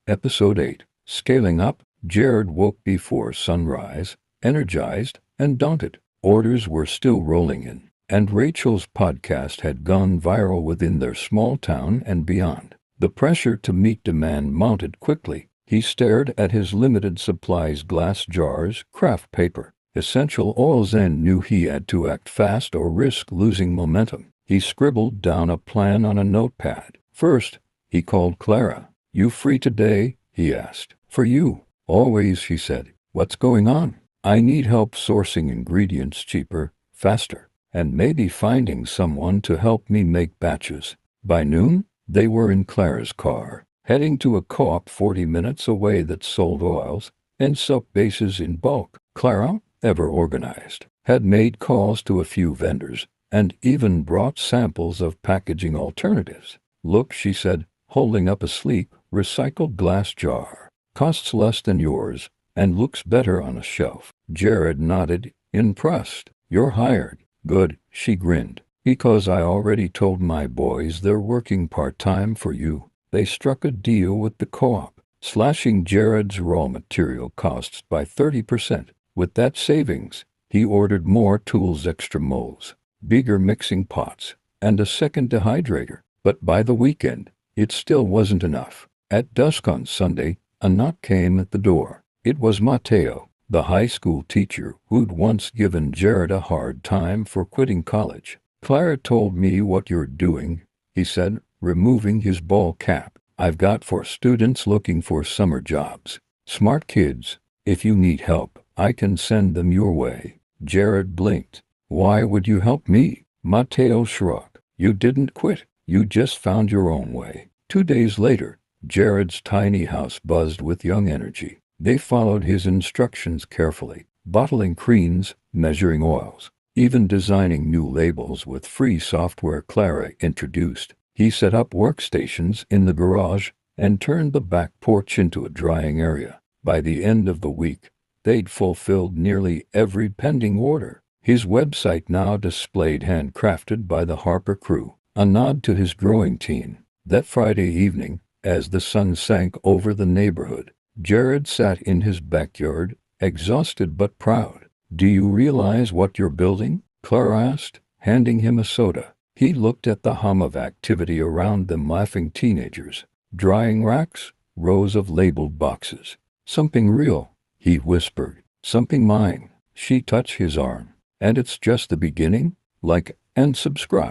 Episode 8. Scaling Up. Jared woke before sunrise, energized and daunted. Orders were still rolling in, and Rachel's podcast had gone viral within their small town and beyond. The pressure to meet demand mounted quickly. He stared at his limited supplies: glass jars, craft paper, essential oils, and knew he had to act fast or risk losing momentum. He scribbled down a plan on a notepad. First, he called Clara. "You free today?" he asked. "For you." "Always," she said. "What's going on?" "I need help sourcing ingredients cheaper, faster, and maybe finding someone to help me make batches." By noon, they were in Clara's car, heading to a co-op 40 minutes away that sold oils and soap bases in bulk. Clara, ever organized, had made calls to a few vendors and even brought samples of packaging alternatives. "Look," she said, holding up a sleek, recycled glass jar. "Costs less than yours and looks better on a shelf." Jared nodded, impressed. "You're hired." "Good," she grinned. "Because I already told my boys they're working part-time for you." They struck a deal with the co-op, slashing Jared's raw material costs by 30%. With that savings, he ordered more tools, extra molds, bigger mixing pots, and a second dehydrator. But by the weekend, it still wasn't enough. At dusk on Sunday, a knock came at the door. It was Mateo, the high school teacher who'd once given Jared a hard time for quitting college. "Clara told me what you're doing," he said, removing his ball cap. "I've got 4 students looking for summer jobs. Smart kids. If you need help, I can send them your way." Jared blinked. "Why would you help me?" Mateo shrugged. "You didn't quit. You just found your own way." 2 days later, Jared's tiny house buzzed with young energy. They followed his instructions carefully, bottling creams, measuring oils, even designing new labels with free software Clara introduced. He set up workstations in the garage and turned the back porch into a drying area. By the end of the week, they'd fulfilled nearly every pending order. His website now displayed handcrafted by the Harper crew, a nod to his growing team. That Friday evening, as the sun sank over the neighborhood, Jared sat in his backyard, exhausted but proud. "Do you realize what you're building?" Clara asked, handing him a soda. He looked at the hum of activity around them: laughing teenagers, drying racks, rows of labeled boxes. "Something real," he whispered. "Something mine." She touched his arm. "And it's just the beginning. Like and subscribe."